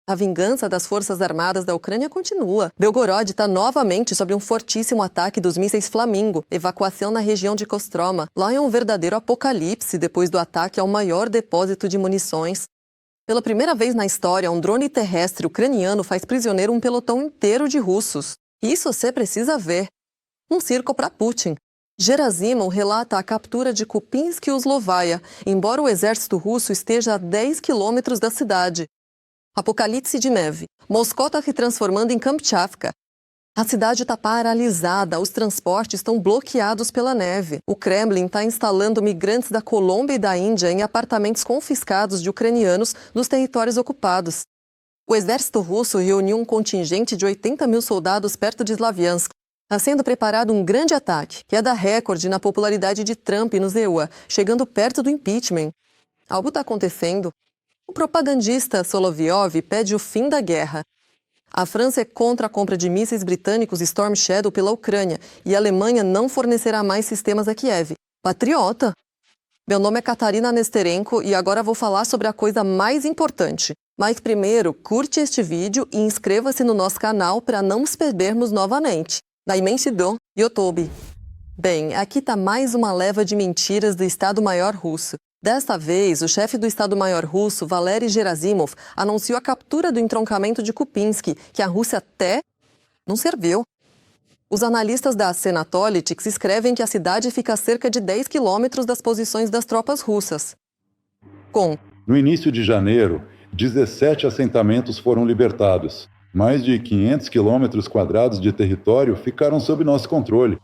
A vingança das forças armadas da Ucrânia continua. Belgorod está novamente sob um fortíssimo ataque dos mísseis Flamingo, evacuação na região de Kostroma. Lá é um verdadeiro apocalipse depois do ataque ao maior depósito de munições. Pela primeira vez na história, um drone terrestre ucraniano faz prisioneiro um pelotão inteiro de russos. Isso você precisa ver. Um circo para Putin. Gerasimov relata a captura de Kupinsk e Uzlovaia, embora o exército russo esteja a 10 quilômetros da cidade. Apocalipse de neve. Moscou está se transformando em Kamchatka. A cidade está paralisada, os transportes estão bloqueados pela neve. O Kremlin está instalando migrantes da Colômbia e da Índia em apartamentos confiscados de ucranianos nos territórios ocupados. O exército russo reuniu um contingente de 80 mil soldados perto de Slavyansk. Está sendo preparado um grande ataque, que é dar recorde na popularidade de Trump nos EUA, chegando perto do impeachment. Algo está acontecendo. O propagandista Solovyov pede o fim da guerra. A França é contra a compra de mísseis britânicos Storm Shadow pela Ucrânia e a Alemanha não fornecerá mais sistemas a Kiev. Patriota! Meu nome é Catarina Nesterenko e agora vou falar sobre a coisa mais importante. Mas primeiro, curte este vídeo e inscreva-se no nosso canal para não nos perdermos novamente. Da imensidão, YouTube. Bem, aqui está mais uma leva de mentiras do Estado-Maior russo. Desta vez, o chefe do Estado-Maior russo, Valery Gerasimov, anunciou a captura do entroncamento de Kupinsk, que a Rússia até não serviu. Os analistas da Senatolytics escrevem que a cidade fica a cerca de 10 quilômetros das posições das tropas russas. No início de janeiro, 17 assentamentos foram libertados. Mais de 500 quilômetros quadrados de território ficaram sob nosso controle.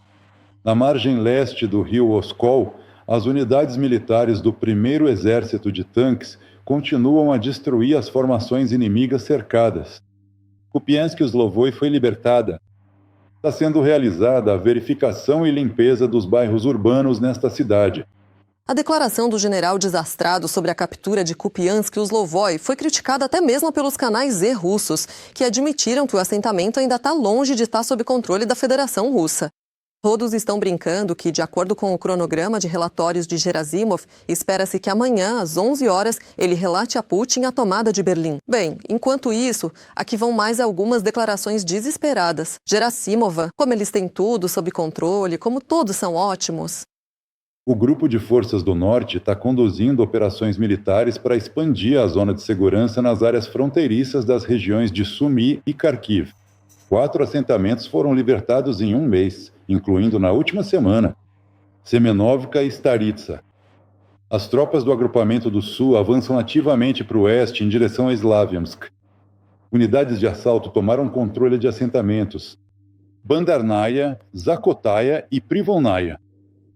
Na margem leste do rio Oskol, as unidades militares do 1º Exército de Tanques continuam a destruir as formações inimigas cercadas. Kupiansk-Uzlovoi foi libertada. Está sendo realizada a verificação e limpeza dos bairros urbanos nesta cidade. A declaração do general desastrado sobre a captura de Kupiansk e Uzlovoi foi criticada até mesmo pelos canais Z russos, que admitiram que o assentamento ainda está longe de estar sob controle da Federação Russa. Todos estão brincando que, de acordo com o cronograma de relatórios de Gerasimov, espera-se que amanhã, às 11 horas, ele relate a Putin a tomada de Berlim. Bem, enquanto isso, aqui vão mais algumas declarações desesperadas. Gerasimova, como eles têm tudo sob controle, como todos são ótimos. O Grupo de Forças do Norte está conduzindo operações militares para expandir a zona de segurança nas áreas fronteiriças das regiões de Sumy e Kharkiv. 4 assentamentos foram libertados em um mês, incluindo na última semana, Semenovka e Staritsa. As tropas do agrupamento do Sul avançam ativamente para o oeste em direção a Slavyansk. Unidades de assalto tomaram controle de assentamentos Bandarnaya, Zakotaya e Privonnaya.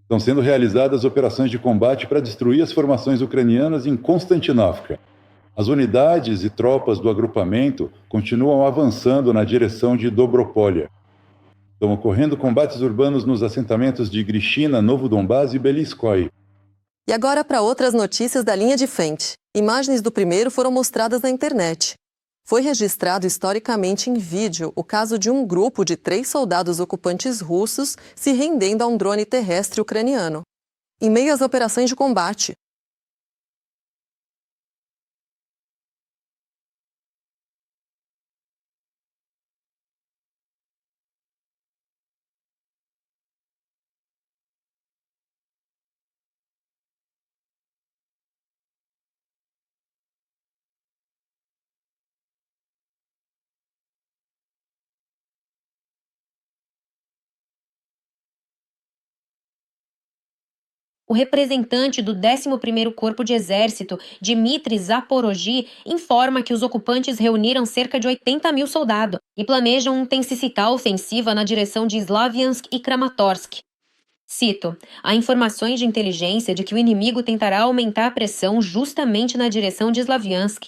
Estão sendo realizadas operações de combate para destruir as formações ucranianas em Konstantinovka. As unidades e tropas do agrupamento continuam avançando na direção de Dobropolia. Estão ocorrendo combates urbanos nos assentamentos de Grishina, Novo Donbás e Beliskoye. E agora para outras notícias da linha de frente. Imagens do primeiro foram mostradas na internet. Foi registrado historicamente em vídeo o caso de um grupo de 3 soldados ocupantes russos se rendendo a um drone terrestre ucraniano, em meio às operações de combate. O representante do 11º Corpo de Exército, Dmitry Zaporozhye, informa que os ocupantes reuniram cerca de 80 mil soldados e planejam intensificar a ofensiva na direção de Slavyansk e Kramatorsk. Cito: há informações de inteligência de que o inimigo tentará aumentar a pressão justamente na direção de Slavyansk.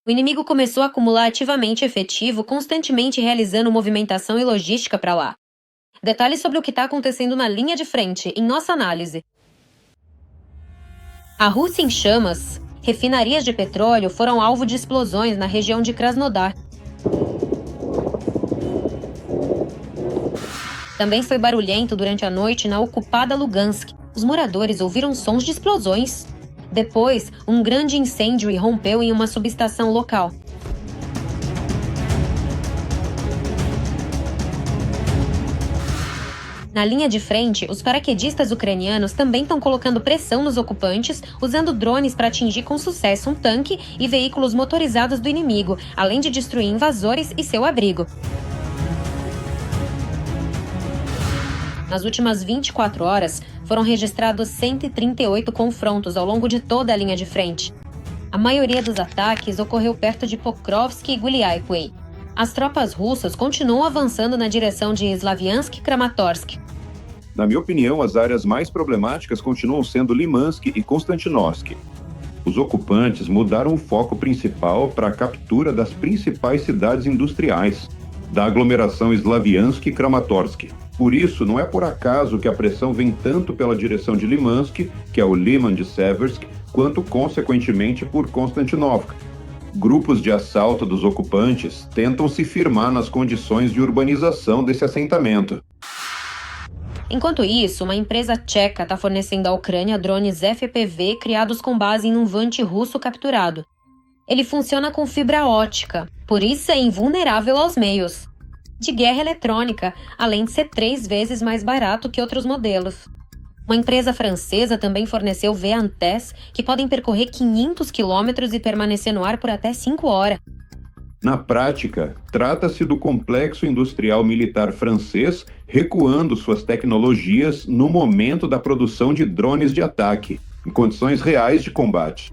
O inimigo começou a acumular ativamente efetivo, constantemente realizando movimentação e logística para lá. Detalhes sobre o que está acontecendo na linha de frente, em nossa análise. A Rússia em chamas. Refinarias de petróleo foram alvo de explosões na região de Krasnodar. Também foi barulhento durante a noite na ocupada Lugansk. Os moradores ouviram sons de explosões. Depois, um grande incêndio irrompeu em uma subestação local. Na linha de frente, os paraquedistas ucranianos também estão colocando pressão nos ocupantes, usando drones para atingir com sucesso um tanque e veículos motorizados do inimigo, além de destruir invasores e seu abrigo. Nas últimas 24 horas, foram registrados 138 confrontos ao longo de toda a linha de frente. A maioria dos ataques ocorreu perto de Pokrovsk e Guliaivky. As tropas russas continuam avançando na direção de Slaviansk e Kramatorsk. Na minha opinião, as áreas mais problemáticas continuam sendo Limansk e Konstantinovsk. Os ocupantes mudaram o foco principal para a captura das principais cidades industriais, da aglomeração Slaviansk e Kramatorsk. Por isso, não é por acaso que a pressão vem tanto pela direção de Limansk, que é o Liman de Seversk, quanto, consequentemente, por Konstantinovka. Grupos de assalto dos ocupantes tentam se firmar nas condições de urbanização desse assentamento. Enquanto isso, uma empresa tcheca está fornecendo à Ucrânia drones FPV criados com base em um Vante russo capturado. Ele funciona com fibra ótica, por isso é invulnerável aos meios de guerra eletrônica, além de ser 3 vezes mais barato que outros modelos. Uma empresa francesa também forneceu VANTES, que podem percorrer 500 quilômetros e permanecer no ar por até 5 horas. Na prática, trata-se do complexo industrial militar francês recuando suas tecnologias no momento da produção de drones de ataque, em condições reais de combate.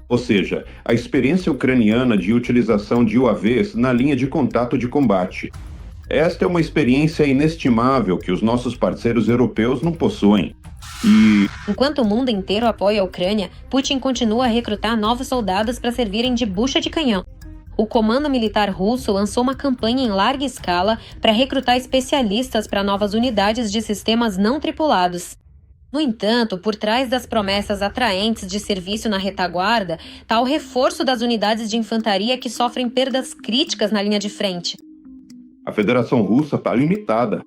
Ou seja, a experiência ucraniana de utilização de UAVs na linha de contato de combate. Esta é uma experiência inestimável que os nossos parceiros europeus não possuem. Enquanto o mundo inteiro apoia a Ucrânia, Putin continua a recrutar novos soldados para servirem de bucha de canhão. O comando militar russo lançou uma campanha em larga escala para recrutar especialistas para novas unidades de sistemas não tripulados. No entanto, por trás das promessas atraentes de serviço na retaguarda, está o reforço das unidades de infantaria que sofrem perdas críticas na linha de frente. A Federação Russa está limitada.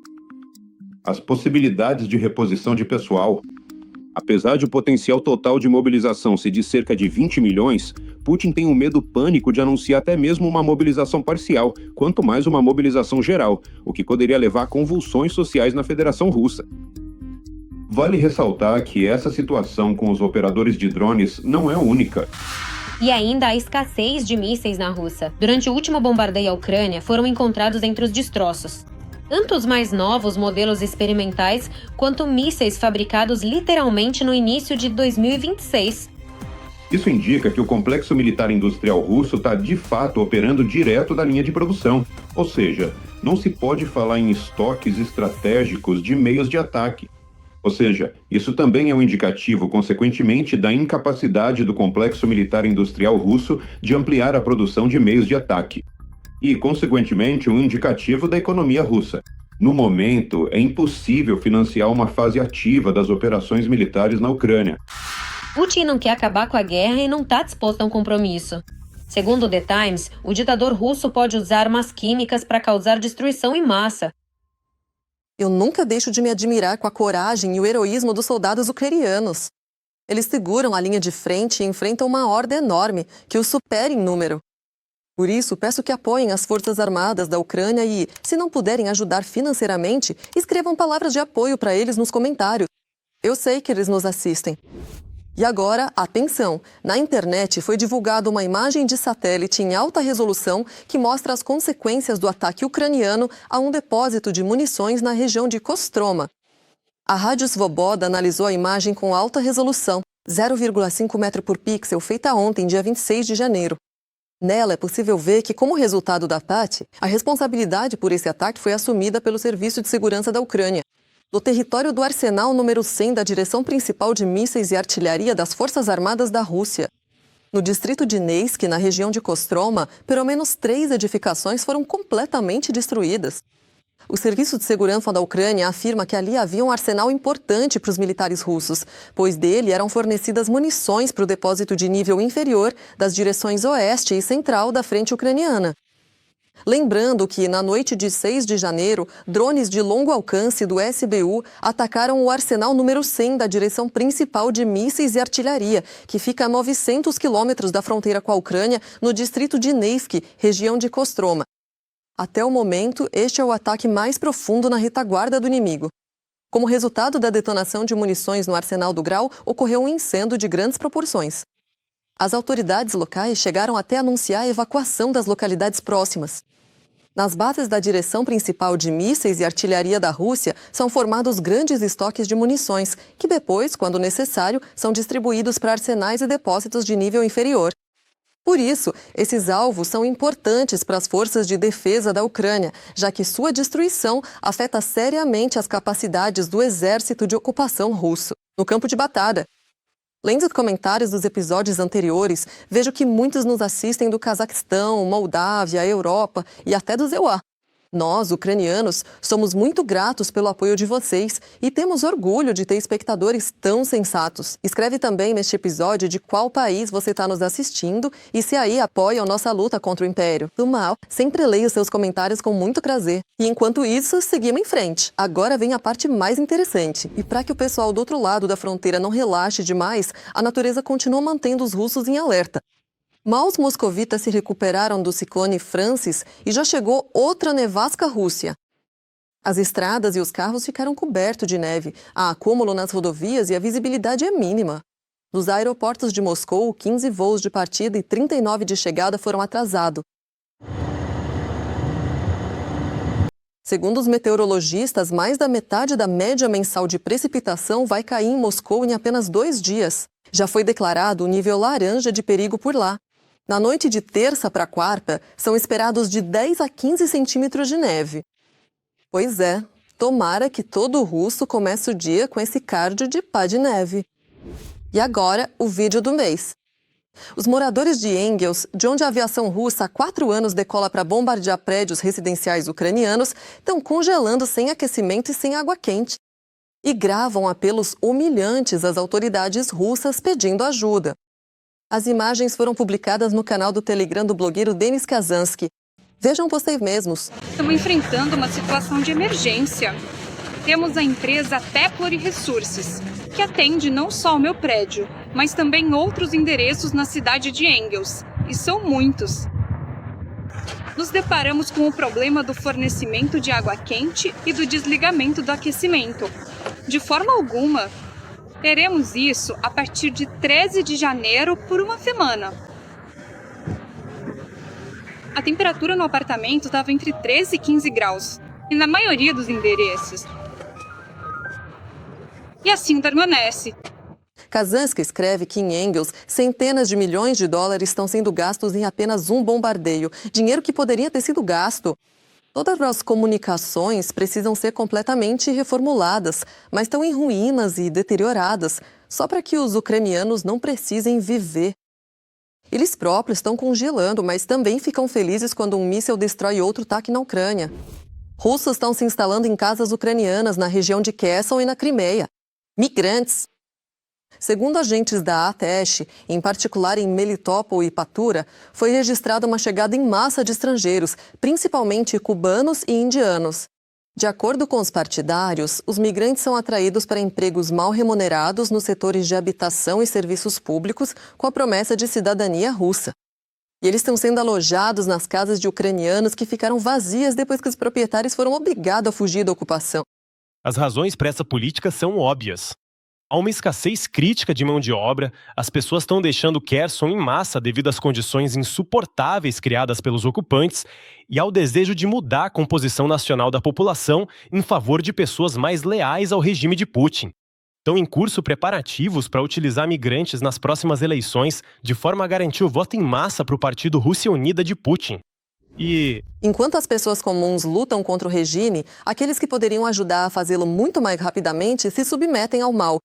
As possibilidades de reposição de pessoal. Apesar de o potencial total de mobilização ser de cerca de 20 milhões, Putin tem um medo pânico de anunciar até mesmo uma mobilização parcial, quanto mais uma mobilização geral, o que poderia levar a convulsões sociais na Federação Russa. Vale ressaltar que essa situação com os operadores de drones não é única. E ainda há escassez de mísseis na Rússia. Durante o último bombardeio à Ucrânia, foram encontrados entre os destroços tanto os mais novos modelos experimentais, quanto mísseis fabricados literalmente no início de 2026. Isso indica que o complexo militar industrial russo está de fato operando direto da linha de produção, ou seja, não se pode falar em estoques estratégicos de meios de ataque. Ou seja, isso também é um indicativo, consequentemente, da incapacidade do complexo militar industrial russo de ampliar a produção de meios de ataque. E, consequentemente, um indicativo da economia russa. No momento, é impossível financiar uma fase ativa das operações militares na Ucrânia. Putin não quer acabar com a guerra e não está disposto a um compromisso. Segundo o The Times, o ditador russo pode usar armas químicas para causar destruição em massa. Eu nunca deixo de me admirar com a coragem e o heroísmo dos soldados ucranianos. Eles seguram a linha de frente e enfrentam uma horda enorme que os supera em número. Por isso, peço que apoiem as Forças Armadas da Ucrânia e, se não puderem ajudar financeiramente, escrevam palavras de apoio para eles nos comentários. Eu sei que eles nos assistem. E agora, atenção! Na internet foi divulgada uma imagem de satélite em alta resolução que mostra as consequências do ataque ucraniano a um depósito de munições na região de Kostroma. A Rádio Svoboda analisou a imagem com alta resolução, 0,5 metro por pixel, feita ontem, dia 26 de janeiro. Nela é possível ver que, como resultado da ataque, a responsabilidade por esse ataque foi assumida pelo Serviço de Segurança da Ucrânia. No território do Arsenal número 100 da Direção Principal de Mísseis e Artilharia das Forças Armadas da Rússia. No distrito de Neisk, na região de Kostroma, pelo menos 3 edificações foram completamente destruídas. O Serviço de Segurança da Ucrânia afirma que ali havia um arsenal importante para os militares russos, pois dele eram fornecidas munições para o depósito de nível inferior das direções oeste e central da frente ucraniana. Lembrando que, na noite de 6 de janeiro, drones de longo alcance do SBU atacaram o arsenal número 100 da Direção Principal de Mísseis e Artilharia, que fica a 900 quilômetros da fronteira com a Ucrânia, no distrito de Neisk, região de Kostroma. Até o momento, este é o ataque mais profundo na retaguarda do inimigo. Como resultado da detonação de munições no arsenal do Grau, ocorreu um incêndio de grandes proporções. As autoridades locais chegaram até a anunciar a evacuação das localidades próximas. Nas bases da direção principal de mísseis e artilharia da Rússia, são formados grandes estoques de munições, que depois, quando necessário, são distribuídos para arsenais e depósitos de nível inferior. Por isso, esses alvos são importantes para as forças de defesa da Ucrânia, já que sua destruição afeta seriamente as capacidades do exército de ocupação russo no campo de batalha. Lendo os comentários dos episódios anteriores, vejo que muitos nos assistem do Cazaquistão, Moldávia, Europa e até do EUA. Nós, ucranianos, somos muito gratos pelo apoio de vocês e temos orgulho de ter espectadores tão sensatos. Escreve também neste episódio de qual país você está nos assistindo e se aí apoiam nossa luta contra o Império do Mal. Sempre leio seus comentários com muito prazer. E enquanto isso, seguimos em frente. Agora vem a parte mais interessante. E para que o pessoal do outro lado da fronteira não relaxe demais, a natureza continua mantendo os russos em alerta. Mal os moscovitas se recuperaram do ciclone Francis e já chegou outra nevasca Rússia. As estradas e os carros ficaram cobertos de neve, há acúmulo nas rodovias e a visibilidade é mínima. Nos aeroportos de Moscou, 15 voos de partida e 39 de chegada foram atrasados. Segundo os meteorologistas, mais da metade da média mensal de precipitação vai cair em Moscou em apenas 2 dias. Já foi declarado o nível laranja de perigo por lá. Na noite de terça para quarta, são esperados de 10 a 15 centímetros de neve. Pois é, tomara que todo russo comece o dia com esse cardio de pá de neve. E agora, o vídeo do mês. Os moradores de Engels, de onde a aviação russa há 4 anos decola para bombardear prédios residenciais ucranianos, estão congelando sem aquecimento e sem água quente. E gravam apelos humilhantes às autoridades russas pedindo ajuda. As imagens foram publicadas no canal do Telegram do blogueiro Denis Kazansky. Vejam vocês mesmos. Estamos enfrentando uma situação de emergência. Temos a empresa Teplor Resources, que atende não só o meu prédio, mas também outros endereços na cidade de Engels, e são muitos. Nos deparamos com o problema do fornecimento de água quente e do desligamento do aquecimento. De forma alguma, teremos isso a partir de 13 de janeiro por uma semana. A temperatura no apartamento estava entre 13 e 15 graus, e na maioria dos endereços. E assim permanece. Kazansky escreve que em Engels, centenas de milhões de dólares estão sendo gastos em apenas um bombardeio, dinheiro que poderia ter sido gasto. Todas as comunicações precisam ser completamente reformuladas, mas estão em ruínas e deterioradas, só para que os ucranianos não precisem viver. Eles próprios estão congelando, mas também ficam felizes quando um míssil destrói outro ataque na Ucrânia. Russos estão se instalando em casas ucranianas na região de Kherson e na Crimeia. Migrantes. Segundo agentes da ATESH, em particular em Melitopol e Patura, foi registrada uma chegada em massa de estrangeiros, principalmente cubanos e indianos. De acordo com os partidários, os migrantes são atraídos para empregos mal remunerados nos setores de habitação e serviços públicos com a promessa de cidadania russa. E eles estão sendo alojados nas casas de ucranianos que ficaram vazias depois que os proprietários foram obrigados a fugir da ocupação. As razões para essa política são óbvias. Há uma escassez crítica de mão de obra, as pessoas estão deixando Kherson em massa devido às condições insuportáveis criadas pelos ocupantes e ao desejo de mudar a composição nacional da população em favor de pessoas mais leais ao regime de Putin. Estão em curso preparativos para utilizar migrantes nas próximas eleições de forma a garantir o voto em massa para o Partido Rússia Unida de Putin. Enquanto as pessoas comuns lutam contra o regime, aqueles que poderiam ajudar a fazê-lo muito mais rapidamente se submetem ao mal.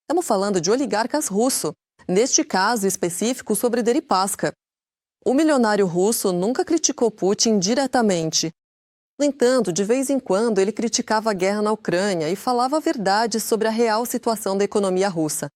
Estamos falando de oligarcas russos, neste caso específico sobre Deripaska. O milionário russo nunca criticou Putin diretamente. No entanto, de vez em quando ele criticava a guerra na Ucrânia e falava a verdade sobre a real situação da economia russa.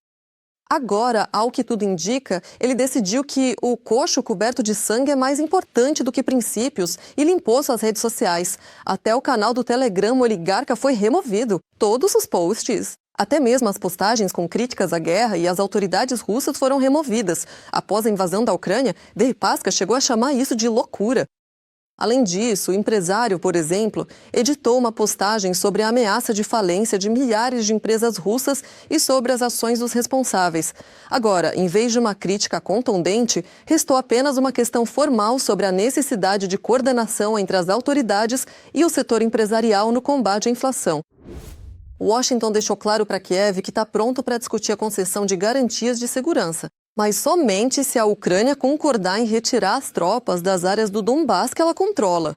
Agora, ao que tudo indica, ele decidiu que o coxo coberto de sangue é mais importante do que princípios e limpou suas redes sociais. Até o canal do Telegram oligarca foi removido. Todos os posts. Até mesmo as postagens com críticas à guerra e às autoridades russas foram removidas. Após a invasão da Ucrânia, Deripaska chegou a chamar isso de loucura. Além disso, o empresário, por exemplo, editou uma postagem sobre a ameaça de falência de milhares de empresas russas e sobre as ações dos responsáveis. Agora, em vez de uma crítica contundente, restou apenas uma questão formal sobre a necessidade de coordenação entre as autoridades e o setor empresarial no combate à inflação. Washington deixou claro para Kiev que está pronto para discutir a concessão de garantias de segurança, mas somente se a Ucrânia concordar em retirar as tropas das áreas do Donbass que ela controla.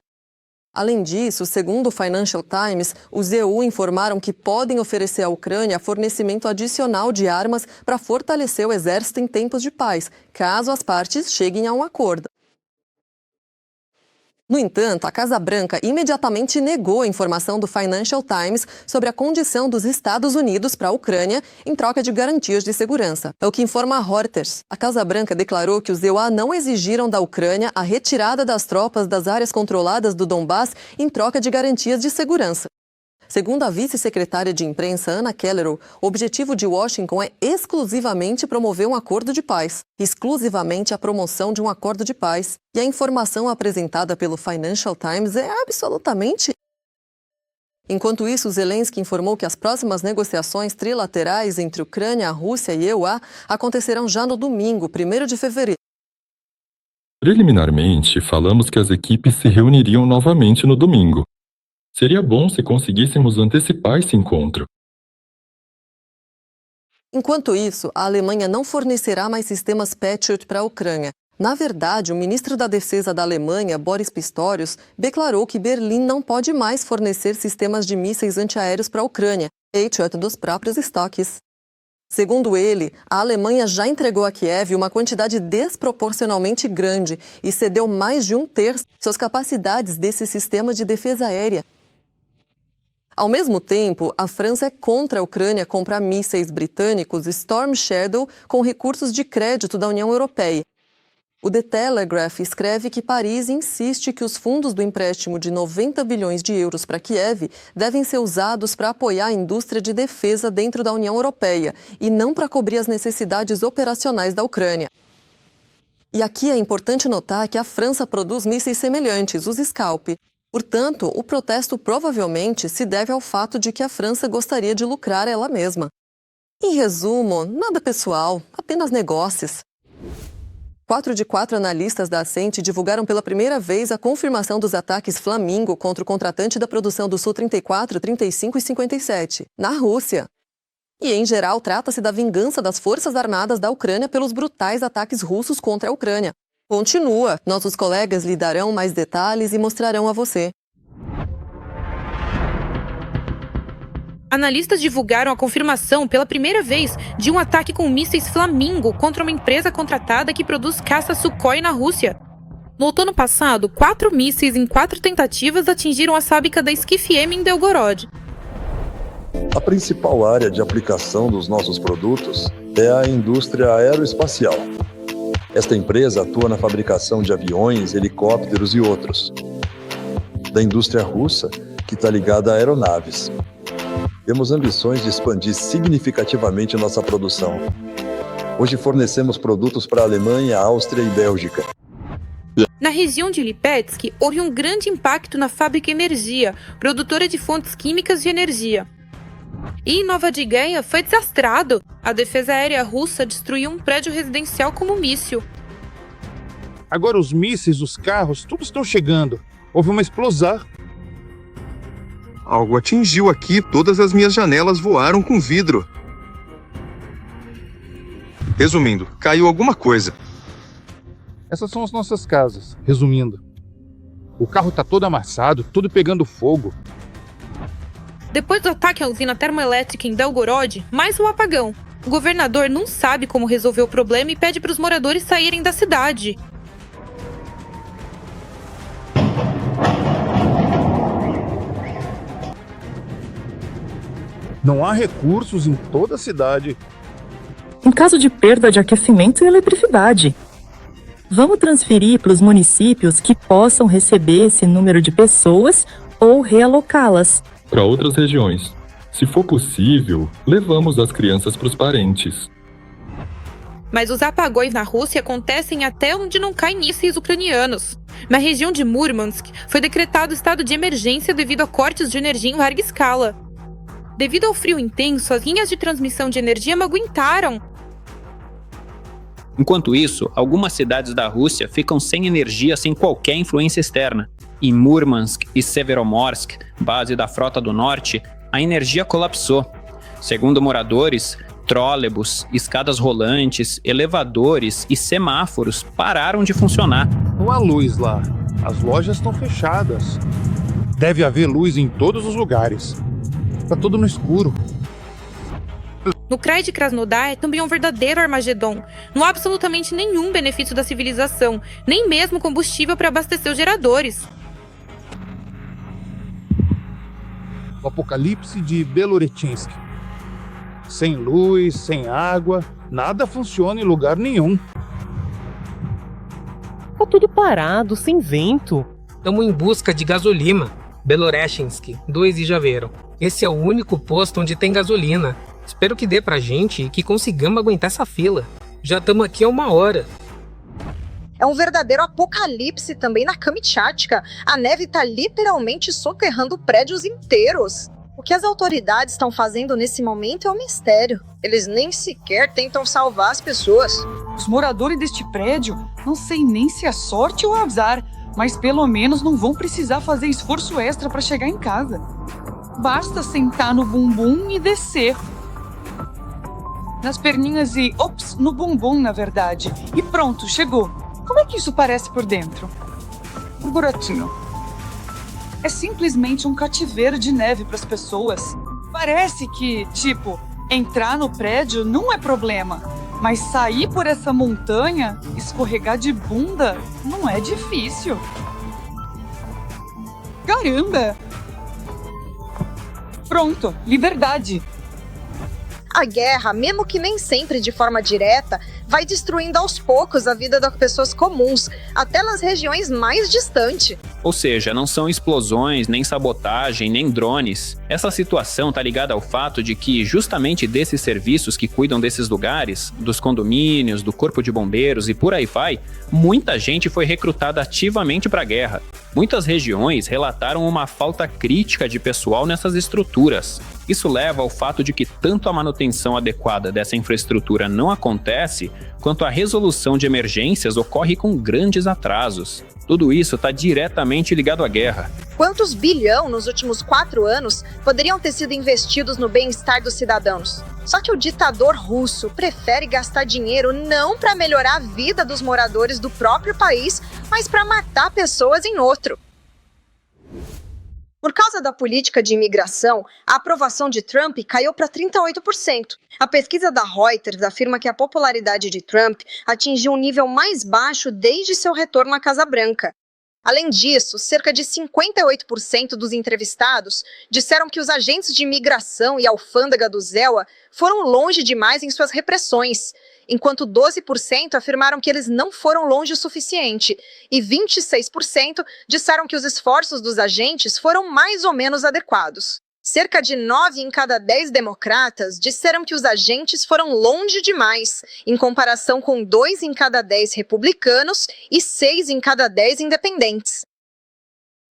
Além disso, segundo o Financial Times, os EU informaram que podem oferecer à Ucrânia fornecimento adicional de armas para fortalecer o exército em tempos de paz, caso as partes cheguem a um acordo. No entanto, a Casa Branca imediatamente negou a informação do Financial Times sobre a condição dos Estados Unidos para a Ucrânia em troca de garantias de segurança. É o que informa a Reuters. A Casa Branca declarou que os EUA não exigiram da Ucrânia a retirada das tropas das áreas controladas do Donbass em troca de garantias de segurança. Segundo a vice-secretária de imprensa, Anna Kellerow, o objetivo de Washington é exclusivamente promover um acordo de paz. Exclusivamente a promoção de um acordo de paz. E a informação apresentada pelo Financial Times é absolutamente... Enquanto isso, Zelensky informou que as próximas negociações trilaterais entre Ucrânia, a Rússia e EUA acontecerão já no domingo, 1º de fevereiro. Preliminarmente, falamos que as equipes se reuniriam novamente no domingo. Seria bom se conseguíssemos antecipar esse encontro. Enquanto isso, a Alemanha não fornecerá mais sistemas Patriot para a Ucrânia. Na verdade, o ministro da Defesa da Alemanha, Boris Pistorius, declarou que Berlim não pode mais fornecer sistemas de mísseis antiaéreos para a Ucrânia, Patriot dos próprios estoques. Segundo ele, a Alemanha já entregou a Kiev uma quantidade desproporcionalmente grande e cedeu mais de 1/3 de suas capacidades desse sistema de defesa aérea. Ao mesmo tempo, a França é contra a Ucrânia comprar mísseis britânicos Storm Shadow com recursos de crédito da União Europeia. O The Telegraph escreve que Paris insiste que os fundos do empréstimo de 90 bilhões de euros para Kiev devem ser usados para apoiar a indústria de defesa dentro da União Europeia e não para cobrir as necessidades operacionais da Ucrânia. E aqui é importante notar que a França produz mísseis semelhantes, os Scalp. Portanto, o protesto provavelmente se deve ao fato de que a França gostaria de lucrar ela mesma. Em resumo, nada pessoal, apenas negócios. 4 de 4 analistas da Ascent divulgaram pela primeira vez a confirmação dos ataques Flamingo contra o contratante da produção do Su-34, 35 e 57, na Rússia. E, em geral, trata-se da vingança das Forças Armadas da Ucrânia pelos brutais ataques russos contra a Ucrânia. Continua. Nossos colegas lhe darão mais detalhes e mostrarão a você. Analistas divulgaram a confirmação pela primeira vez de um ataque com mísseis Flamingo contra uma empresa contratada que produz caça Sukhoi na Rússia. No outono passado, 4 mísseis em 4 tentativas atingiram a fábrica da Skif-M em Belgorod. A principal área de aplicação dos nossos produtos é a indústria aeroespacial. Esta empresa atua na fabricação de aviões, helicópteros e outros. Da indústria russa, que está ligada a aeronaves. Temos ambições de expandir significativamente nossa produção. Hoje fornecemos produtos para a Alemanha, Áustria e Bélgica. Na região de Lipetsk, houve um grande impacto na fábrica Energia, produtora de fontes químicas de energia. E em Nova Adigueia foi desastrado. A defesa aérea russa destruiu um prédio residencial como míssil. Agora os mísseis, os carros, tudo estão chegando. Houve uma explosão. Algo atingiu aqui, todas as minhas janelas voaram com vidro. Resumindo, caiu alguma coisa. Essas são as nossas casas, resumindo. O carro está todo amassado, tudo pegando fogo. Depois do ataque à usina termoelétrica em Belgorod, mais um apagão. O governador não sabe como resolver o problema e pede para os moradores saírem da cidade. Não há recursos em toda a cidade. Em caso de perda de aquecimento e eletricidade, vamos transferir para os municípios que possam receber esse número de pessoas ou realocá-las para outras regiões. Se for possível, levamos as crianças para os parentes. Mas os apagões na Rússia acontecem até onde não caem mísseis ucranianos. na região de Murmansk, foi decretado estado de emergência devido a cortes de energia em larga escala. Devido ao frio intenso, as linhas de transmissão de energia não aguentaram. Enquanto isso, algumas cidades da Rússia ficam sem energia sem qualquer influência externa. Em Murmansk e Severomorsk, base da Frota do Norte, a energia colapsou. Segundo moradores, trólebus, escadas rolantes, elevadores e semáforos pararam de funcionar. Não há luz lá. As lojas estão fechadas. Deve haver luz em todos os lugares. Está tudo no escuro. No Krai de Krasnodar é também um verdadeiro Armagedon. Não há absolutamente nenhum benefício da civilização, nem mesmo combustível para abastecer os geradores. O apocalipse de Beloretchinsk. Sem luz, sem água, nada funciona em lugar nenhum. Tá tudo parado, sem vento. Estamos em busca de gasolina. Beloretchinsk, 2 de janeiro. Esse é o único posto onde tem gasolina. Espero que dê pra gente e que consigamos aguentar essa fila. Já estamos aqui há 1 hora. É um verdadeiro apocalipse também na Kamchatka. A neve está literalmente soterrando prédios inteiros. O que as autoridades estão fazendo nesse momento é um mistério. Eles nem sequer tentam salvar as pessoas. Os moradores deste prédio, não sei nem se é sorte ou azar, mas pelo menos não vão precisar fazer esforço extra para chegar em casa. Basta sentar no bumbum e descer. Nas perninhas e... Ops, no bumbum, na verdade. E pronto, chegou. Como é que isso parece por dentro? Um buraquinho. É simplesmente um cativeiro de neve para as pessoas. Parece que, tipo, entrar no prédio não é problema. Mas sair por essa montanha, escorregar de bunda, não é difícil. Caramba! Pronto, liberdade. A guerra, mesmo que nem sempre de forma direta, vai destruindo aos poucos a vida das pessoas comuns, até nas regiões mais distantes. Ou seja, não são explosões, nem sabotagem, nem drones. Essa situação está ligada ao fato de que, justamente desses serviços que cuidam desses lugares, dos condomínios, do corpo de bombeiros e por aí vai, muita gente foi recrutada ativamente para a guerra. Muitas regiões relataram uma falta crítica de pessoal nessas estruturas. Isso leva ao fato de que tanto a manutenção adequada dessa infraestrutura não acontece, quanto a resolução de emergências ocorre com grandes atrasos. Tudo isso está diretamente ligado à guerra. Quantos bilhões nos últimos 4 anos poderiam ter sido investidos no bem-estar dos cidadãos? Só que o ditador russo prefere gastar dinheiro não para melhorar a vida dos moradores do próprio país, mas para matar pessoas em outro. Por causa da política de imigração, a aprovação de Trump caiu para 38%. A pesquisa da Reuters afirma que a popularidade de Trump atingiu um nível mais baixo desde seu retorno à Casa Branca. Além disso, cerca de 58% dos entrevistados disseram que os agentes de imigração e alfândega do ZEWA foram longe demais em suas repressões, enquanto 12% afirmaram que eles não foram longe o suficiente e 26% disseram que os esforços dos agentes foram mais ou menos adequados. Cerca de 9 em cada 10 democratas disseram que os agentes foram longe demais, em comparação com 2 em cada 10 republicanos e 6 em cada 10 independentes.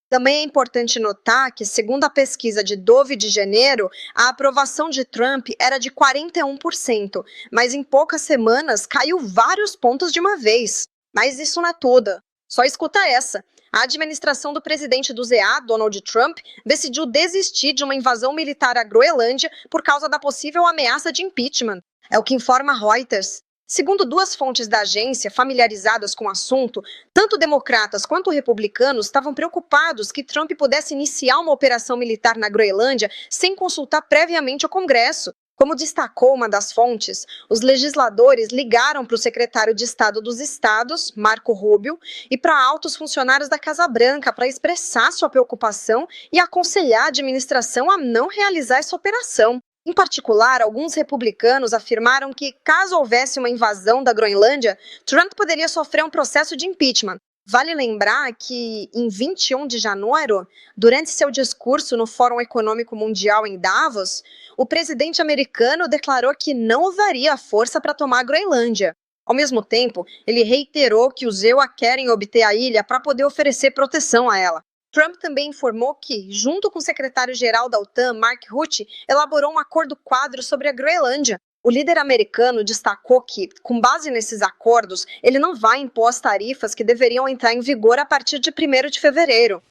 Também é importante notar que, segundo a pesquisa de 12 de janeiro, a aprovação de Trump era de 41%, mas em poucas semanas caiu vários pontos de uma vez. Mas isso não é toda. Só escuta essa. A administração do presidente do ZA, Donald Trump, decidiu desistir de uma invasão militar à Groenlândia por causa da possível ameaça de impeachment. É o que informa Reuters. Segundo 2 fontes da agência familiarizadas com o assunto, tanto democratas quanto republicanos estavam preocupados que Trump pudesse iniciar uma operação militar na Groenlândia sem consultar previamente o Congresso. Como destacou uma das fontes, os legisladores ligaram para o secretário de Estado dos Estados, Marco Rubio, e para altos funcionários da Casa Branca para expressar sua preocupação e aconselhar a administração a não realizar essa operação. Em particular, alguns republicanos afirmaram que, caso houvesse uma invasão da Groenlândia, Trump poderia sofrer um processo de impeachment. Vale lembrar que, em 21 de janeiro, durante seu discurso no Fórum Econômico Mundial em Davos, o presidente americano declarou que não usaria a força para tomar a Groenlândia. Ao mesmo tempo, ele reiterou que os EUA querem obter a ilha para poder oferecer proteção a ela. Trump também informou que, junto com o secretário-geral da OTAN, Mark Rutte, elaborou um acordo quadro sobre a Groenlândia. O líder americano destacou que, com base nesses acordos, ele não vai impor as tarifas que deveriam entrar em vigor a partir de 1º de fevereiro.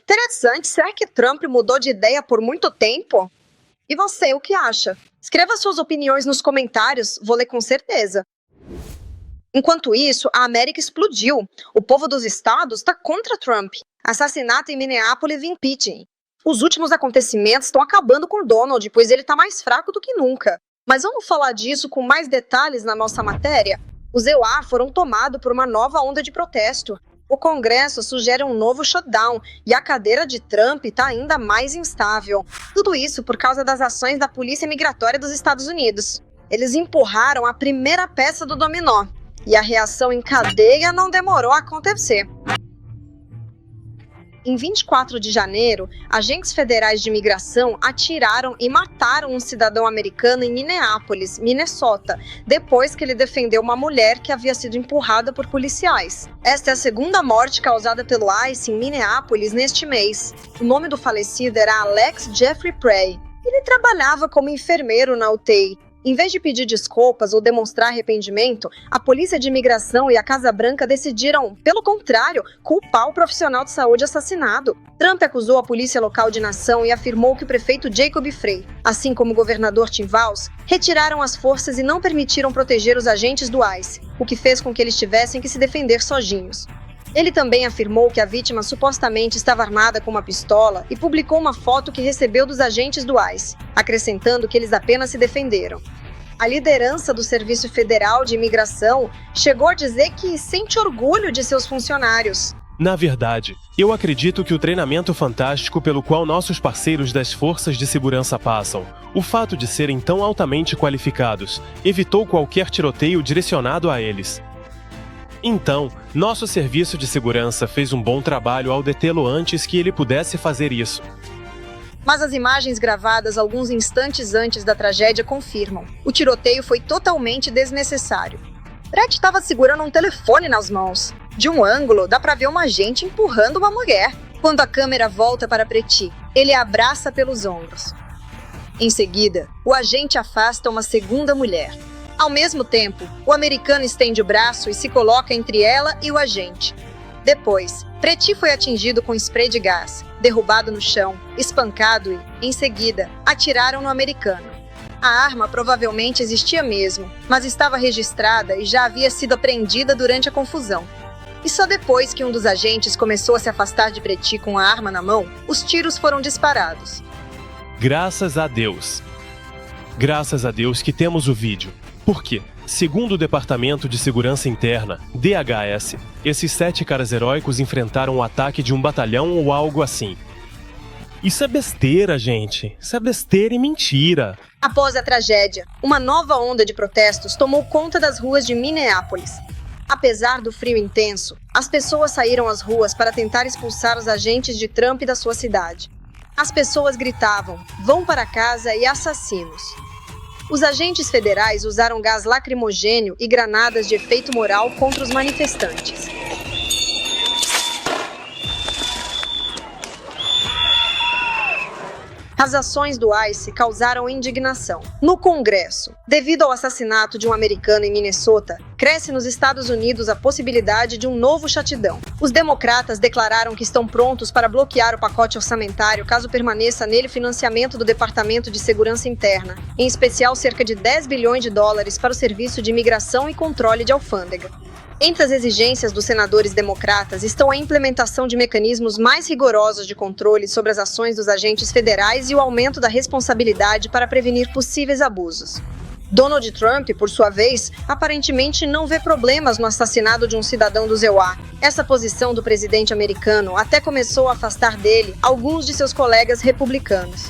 Interessante, será que Trump mudou de ideia por muito tempo? E você, o que acha? Escreva suas opiniões nos comentários, vou ler com certeza. Enquanto isso, a América explodiu. O povo dos estados está contra Trump. Assassinato em Minneapolis e impeachment. Os últimos acontecimentos estão acabando com Donald, pois ele está mais fraco do que nunca. Mas vamos falar disso com mais detalhes na nossa matéria? Os EUA foram tomados por uma nova onda de protesto. O Congresso sugere um novo shutdown e a cadeira de Trump está ainda mais instável. Tudo isso por causa das ações da Polícia Migratória dos Estados Unidos. Eles empurraram a primeira peça do dominó e a reação em cadeia não demorou a acontecer. Em 24 de janeiro, agentes federais de imigração atiraram e mataram um cidadão americano em Minneapolis, Minnesota, depois que ele defendeu uma mulher que havia sido empurrada por policiais. Esta é a segunda morte causada pelo ICE em Minneapolis neste mês. O nome do falecido era Alex Jeffrey Prey. Ele trabalhava como enfermeiro na UTI. Em vez de pedir desculpas ou demonstrar arrependimento, a Polícia de Imigração e a Casa Branca decidiram, pelo contrário, culpar o profissional de saúde assassinado. Trump acusou a polícia local de nação e afirmou que o prefeito Jacob Frey, assim como o governador Tim Walz, retiraram as forças e não permitiram proteger os agentes do ICE, o que fez com que eles tivessem que se defender sozinhos. Ele também afirmou que a vítima supostamente estava armada com uma pistola e publicou uma foto que recebeu dos agentes do ICE, acrescentando que eles apenas se defenderam. A liderança do Serviço Federal de Imigração chegou a dizer que sente orgulho de seus funcionários. Na verdade, eu acredito que o treinamento fantástico pelo qual nossos parceiros das forças de segurança passam, o fato de serem tão altamente qualificados, evitou qualquer tiroteio direcionado a eles. Então, nosso serviço de segurança fez um bom trabalho ao detê-lo antes que ele pudesse fazer isso. Mas as imagens gravadas alguns instantes antes da tragédia confirmam. O tiroteio foi totalmente desnecessário. Brett estava segurando um telefone nas mãos. De um ângulo, dá para ver uma agente empurrando uma mulher. Quando a câmera volta para Preti, ele a abraça pelos ombros. Em seguida, o agente afasta uma segunda mulher. Ao mesmo tempo, o americano estende o braço e se coloca entre ela e o agente. Depois, Preti foi atingido com spray de gás, derrubado no chão, espancado e, em seguida, atiraram no americano. A arma provavelmente existia mesmo, mas estava registrada e já havia sido apreendida durante a confusão. E só depois que um dos agentes começou a se afastar de Preti com a arma na mão, os tiros foram disparados. Graças a Deus. Graças a Deus que temos o vídeo. Porque, segundo o Departamento de Segurança Interna, DHS, esses 7 caras heróicos enfrentaram o ataque de um batalhão ou algo assim. Isso é besteira, gente. Isso é besteira e mentira. Após a tragédia, uma nova onda de protestos tomou conta das ruas de Minneapolis. Apesar do frio intenso, as pessoas saíram às ruas para tentar expulsar os agentes de Trump da sua cidade. As pessoas gritavam, vão para casa e assassinos. Os agentes federais usaram gás lacrimogêneo e granadas de efeito moral contra os manifestantes. As ações do ICE causaram indignação. No Congresso, devido ao assassinato de um americano em Minnesota, cresce nos Estados Unidos a possibilidade de um novo shutdown. Os democratas declararam que estão prontos para bloquear o pacote orçamentário caso permaneça nele financiamento do Departamento de Segurança Interna, em especial cerca de 10 bilhões de dólares para o Serviço de Imigração e Controle de Alfândega. Entre as exigências dos senadores democratas estão a implementação de mecanismos mais rigorosos de controle sobre as ações dos agentes federais e o aumento da responsabilidade para prevenir possíveis abusos. Donald Trump, por sua vez, aparentemente não vê problemas no assassinato de um cidadão do EUA. Essa posição do presidente americano até começou a afastar dele alguns de seus colegas republicanos.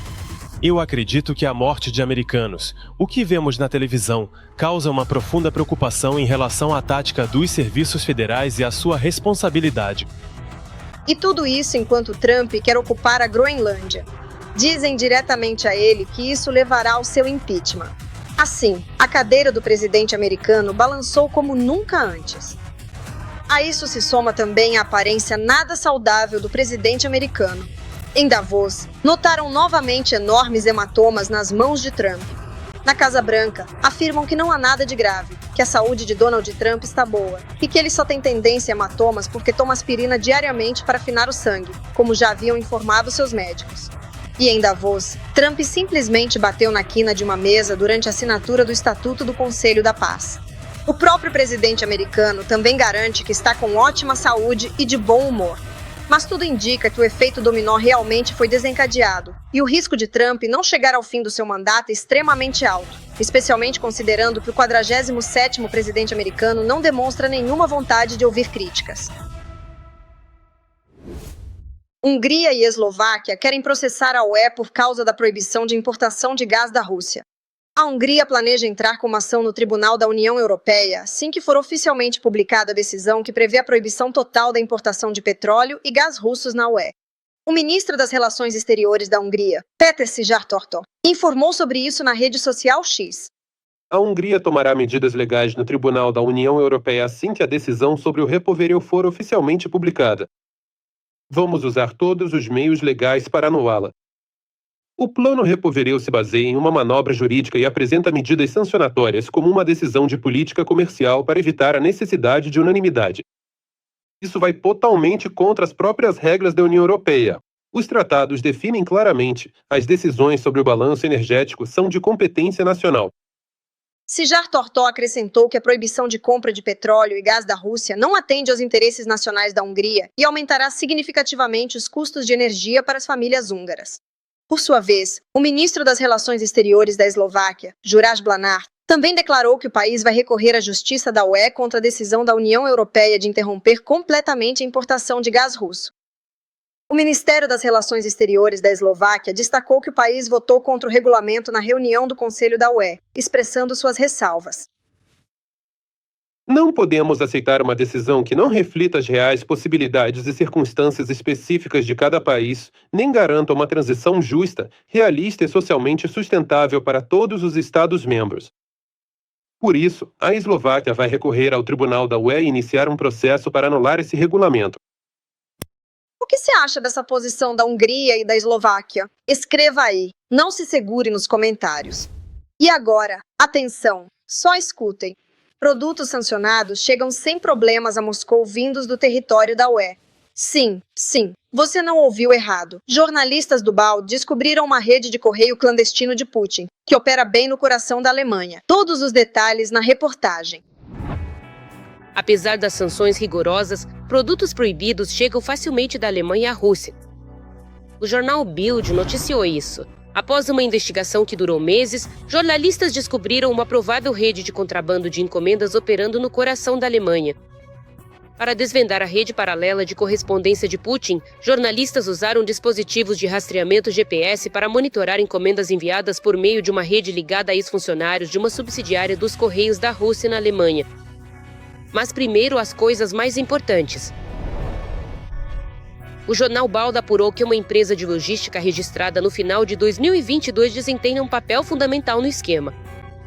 Eu acredito que a morte de americanos, o que vemos na televisão, causa uma profunda preocupação em relação à tática dos serviços federais e à sua responsabilidade. E tudo isso enquanto Trump quer ocupar a Groenlândia. Dizem diretamente a ele que isso levará ao seu impeachment. Assim, a cadeira do presidente americano balançou como nunca antes. A isso se soma também a aparência nada saudável do presidente americano. Em Davos, notaram novamente enormes hematomas nas mãos de Trump. Na Casa Branca, afirmam que não há nada de grave, que a saúde de Donald Trump está boa e que ele só tem tendência a hematomas porque toma aspirina diariamente para afinar o sangue, como já haviam informado seus médicos. E em Davos, Trump simplesmente bateu na quina de uma mesa durante a assinatura do Estatuto do Conselho da Paz. O próprio presidente americano também garante que está com ótima saúde e de bom humor. Mas tudo indica que o efeito dominó realmente foi desencadeado e o risco de Trump não chegar ao fim do seu mandato é extremamente alto, especialmente considerando que o 47º presidente americano não demonstra nenhuma vontade de ouvir críticas. Hungria e Eslováquia querem processar a UE por causa da proibição de importação de gás da Rússia. A Hungria planeja entrar com uma ação no Tribunal da União Europeia assim que for oficialmente publicada a decisão que prevê a proibição total da importação de petróleo e gás russos na UE. O ministro das Relações Exteriores da Hungria, Péter Szijjártó, informou sobre isso na rede social X. A Hungria tomará medidas legais no Tribunal da União Europeia assim que a decisão sobre o repoverio for oficialmente publicada. Vamos usar todos os meios legais para anulá-la. O plano Repoverio se baseia em uma manobra jurídica e apresenta medidas sancionatórias como uma decisão de política comercial para evitar a necessidade de unanimidade. Isso vai totalmente contra as próprias regras da União Europeia. Os tratados definem claramente as decisões sobre o balanço energético são de competência nacional. Szijjártó acrescentou que a proibição de compra de petróleo e gás da Rússia não atende aos interesses nacionais da Hungria e aumentará significativamente os custos de energia para as famílias húngaras. Por sua vez, o ministro das Relações Exteriores da Eslováquia, Juraj Blanar, também declarou que o país vai recorrer à justiça da UE contra a decisão da União Europeia de interromper completamente a importação de gás russo. O Ministério das Relações Exteriores da Eslováquia destacou que o país votou contra o regulamento na reunião do Conselho da UE, expressando suas ressalvas. Não podemos aceitar uma decisão que não reflita as reais possibilidades e circunstâncias específicas de cada país, nem garanta uma transição justa, realista e socialmente sustentável para todos os Estados-membros. Por isso, a Eslováquia vai recorrer ao Tribunal da UE e iniciar um processo para anular esse regulamento. O que você acha dessa posição da Hungria e da Eslováquia? Escreva aí, não se segure nos comentários. E agora, atenção, só escutem. Produtos sancionados chegam sem problemas a Moscou vindos do território da UE. Sim, você não ouviu errado. Jornalistas do BAL descobriram uma rede de correio clandestino de Putin, que opera bem no coração da Alemanha. Todos os detalhes na reportagem. Apesar das sanções rigorosas, produtos proibidos chegam facilmente da Alemanha à Rússia. O jornal Bild noticiou isso. Após uma investigação que durou meses, jornalistas descobriram uma provável rede de contrabando de encomendas operando no coração da Alemanha. Para desvendar a rede paralela de correspondência de Putin, jornalistas usaram dispositivos de rastreamento GPS para monitorar encomendas enviadas por meio de uma rede ligada a ex-funcionários de uma subsidiária dos Correios da Rússia na Alemanha. Mas primeiro as coisas mais importantes. O jornal Balda apurou que uma empresa de logística registrada no final de 2022 desempenha um papel fundamental no esquema.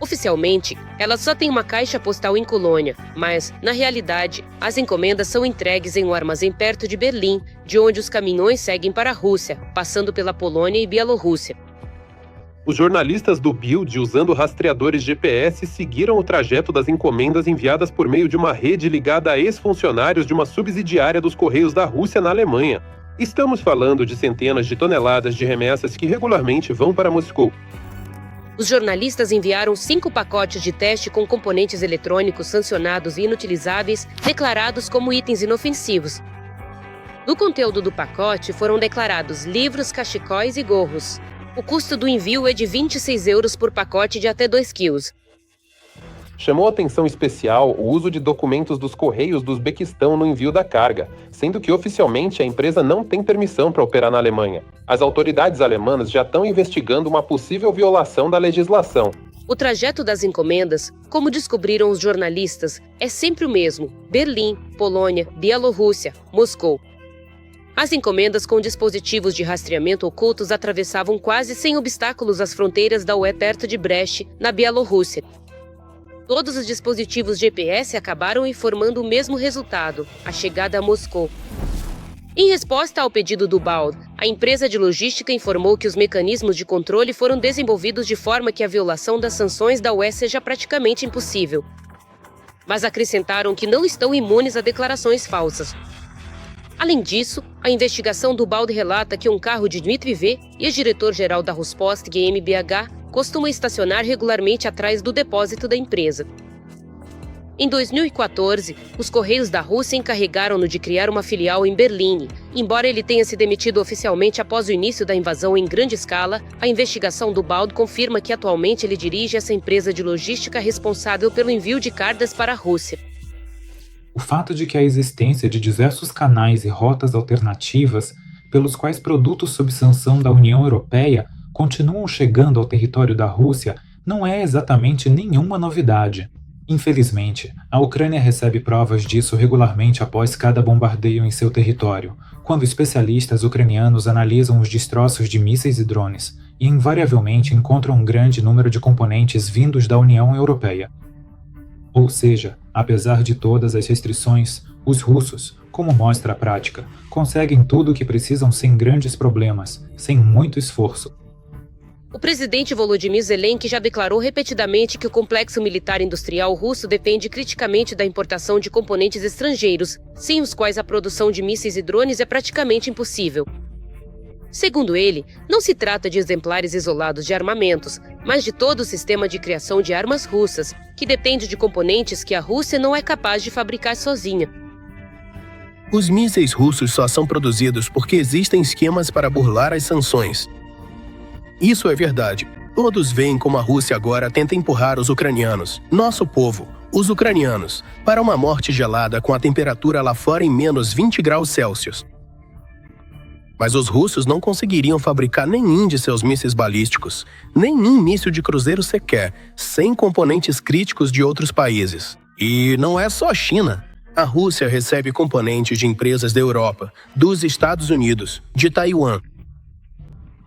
Oficialmente, ela só tem uma caixa postal em Colônia, mas, na realidade, as encomendas são entregues em um armazém perto de Berlim, de onde os caminhões seguem para a Rússia, passando pela Polônia e Bielorrússia. Os jornalistas do Bild, usando rastreadores GPS, seguiram o trajeto das encomendas enviadas por meio de uma rede ligada a ex-funcionários de uma subsidiária dos Correios da Rússia na Alemanha. Estamos falando de centenas de toneladas de remessas que regularmente vão para Moscou. Os jornalistas enviaram 5 pacotes de teste com componentes eletrônicos sancionados e inutilizáveis, declarados como itens inofensivos. No conteúdo do pacote foram declarados livros, cachecóis e gorros. O custo do envio é de €26 por pacote de até 2 quilos. Chamou atenção especial o uso de documentos dos Correios do Uzbequistão no envio da carga, sendo que oficialmente a empresa não tem permissão para operar na Alemanha. As autoridades alemãs já estão investigando uma possível violação da legislação. O trajeto das encomendas, como descobriram os jornalistas, é sempre o mesmo: Berlim, Polônia, Bielorrússia, Moscou. As encomendas com dispositivos de rastreamento ocultos atravessavam quase sem obstáculos as fronteiras da UE perto de Brest, na Bielorrússia. Todos os dispositivos GPS acabaram informando o mesmo resultado, a chegada a Moscou. Em resposta ao pedido do BALD, a empresa de logística informou que os mecanismos de controle foram desenvolvidos de forma que a violação das sanções da UE seja praticamente impossível. Mas acrescentaram que não estão imunes a declarações falsas. Além disso, a investigação do BALD relata que um carro de Dmitry V, ex-diretor-geral da Rospost GmbH, costuma estacionar regularmente atrás do depósito da empresa. Em 2014, os Correios da Rússia encarregaram-no de criar uma filial em Berlim. Embora ele tenha se demitido oficialmente após o início da invasão em grande escala, a investigação do BALD confirma que atualmente ele dirige essa empresa de logística responsável pelo envio de cargas para a Rússia. O fato de que a existência de diversos canais e rotas alternativas pelos quais produtos sob sanção da União Europeia continuam chegando ao território da Rússia não é exatamente nenhuma novidade. Infelizmente, a Ucrânia recebe provas disso regularmente após cada bombardeio em seu território, quando especialistas ucranianos analisam os destroços de mísseis e drones, e invariavelmente encontram um grande número de componentes vindos da União Europeia. Ou seja, apesar de todas as restrições, os russos, como mostra a prática, conseguem tudo o que precisam sem grandes problemas, sem muito esforço. O presidente Volodymyr Zelensky já declarou repetidamente que o complexo militar industrial russo depende criticamente da importação de componentes estrangeiros, sem os quais a produção de mísseis e drones é praticamente impossível. Segundo ele, não se trata de exemplares isolados de armamentos, mas de todo o sistema de criação de armas russas, que depende de componentes que a Rússia não é capaz de fabricar sozinha. Os mísseis russos só são produzidos porque existem esquemas para burlar as sanções. Isso é verdade. Todos veem como a Rússia agora tenta empurrar os ucranianos, nosso povo, os ucranianos, para uma morte gelada com a temperatura lá fora em menos 20 graus Celsius. Mas os russos não conseguiriam fabricar nenhum de seus mísseis balísticos, nenhum míssil de cruzeiro sequer, sem componentes críticos de outros países. E não é só a China. A Rússia recebe componentes de empresas da Europa, dos Estados Unidos, de Taiwan.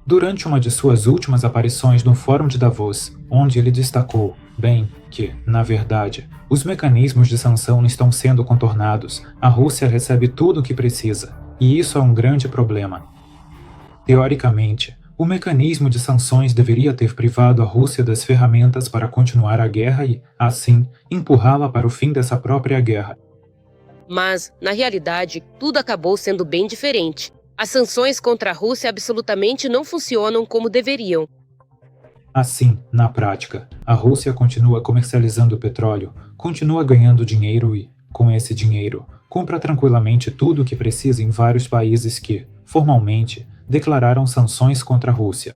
Durante uma de suas últimas aparições no Fórum de Davos, onde ele destacou, bem, que, na verdade, os mecanismos de sanção estão sendo contornados, a Rússia recebe tudo o que precisa, e isso é um grande problema. Teoricamente, o mecanismo de sanções deveria ter privado a Rússia das ferramentas para continuar a guerra e, assim, empurrá-la para o fim dessa própria guerra. Mas, na realidade, tudo acabou sendo bem diferente. As sanções contra a Rússia absolutamente não funcionam como deveriam. Assim, na prática, a Rússia continua comercializando petróleo, continua ganhando dinheiro e, com esse dinheiro, compra tranquilamente tudo o que precisa em vários países que, formalmente, declararam sanções contra a Rússia.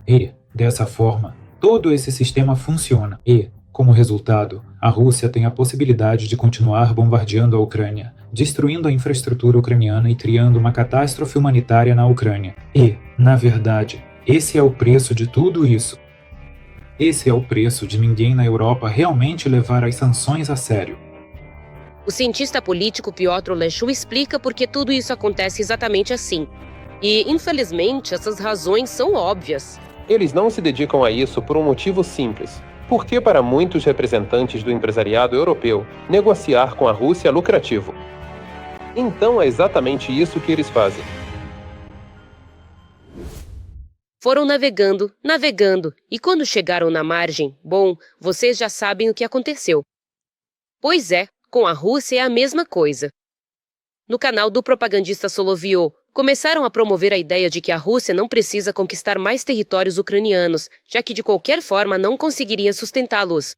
E, dessa forma, todo esse sistema funciona e, como resultado, a Rússia tem a possibilidade de continuar bombardeando a Ucrânia, destruindo a infraestrutura ucraniana e criando uma catástrofe humanitária na Ucrânia. E, na verdade, esse é o preço de tudo isso. Esse é o preço de ninguém na Europa realmente levar as sanções a sério. O cientista político Piotr Oleszczuk explica por que tudo isso acontece exatamente assim. E, infelizmente, essas razões são óbvias. Eles não se dedicam a isso por um motivo simples. Porque para muitos representantes do empresariado europeu, negociar com a Rússia é lucrativo. Então é exatamente isso que eles fazem. Foram navegando, e quando chegaram na margem, bom, vocês já sabem o que aconteceu. Pois é, com a Rússia é a mesma coisa. No canal do propagandista Solovyov, começaram a promover a ideia de que a Rússia não precisa conquistar mais territórios ucranianos, já que de qualquer forma não conseguiria sustentá-los.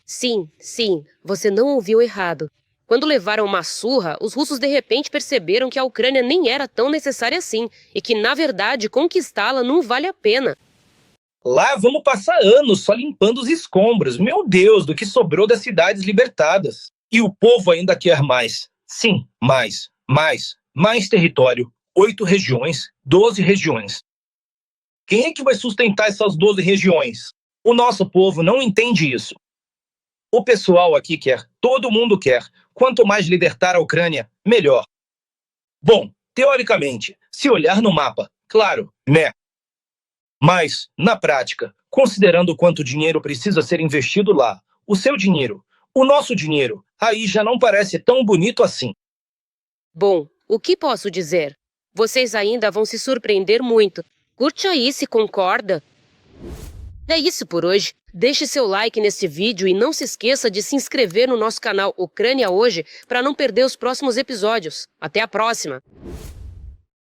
Sim, você não ouviu errado. Quando levaram uma surra, os russos de repente perceberam que a Ucrânia nem era tão necessária assim, e que, na verdade, conquistá-la não vale a pena. Lá vamos passar anos só limpando os escombros, meu Deus, do que sobrou das cidades libertadas. E o povo ainda quer mais. Sim, mais território. 8 regiões, 12 regiões. Quem é que vai sustentar essas 12 regiões? O nosso povo não entende isso. O pessoal aqui quer, todo mundo quer. Quanto mais libertar a Ucrânia, melhor. Bom, Teoricamente, se olhar no mapa, claro, né? Mas, na prática, considerando quanto dinheiro precisa ser investido lá, o seu dinheiro, o nosso dinheiro, aí já não parece tão bonito assim. Bom, o que posso dizer? Vocês ainda vão se surpreender muito. Curte aí se concorda. É isso por hoje. Deixe seu like nesse vídeo e não se esqueça de se inscrever no nosso canal Ucrânia Hoje para não perder os próximos episódios. Até a próxima!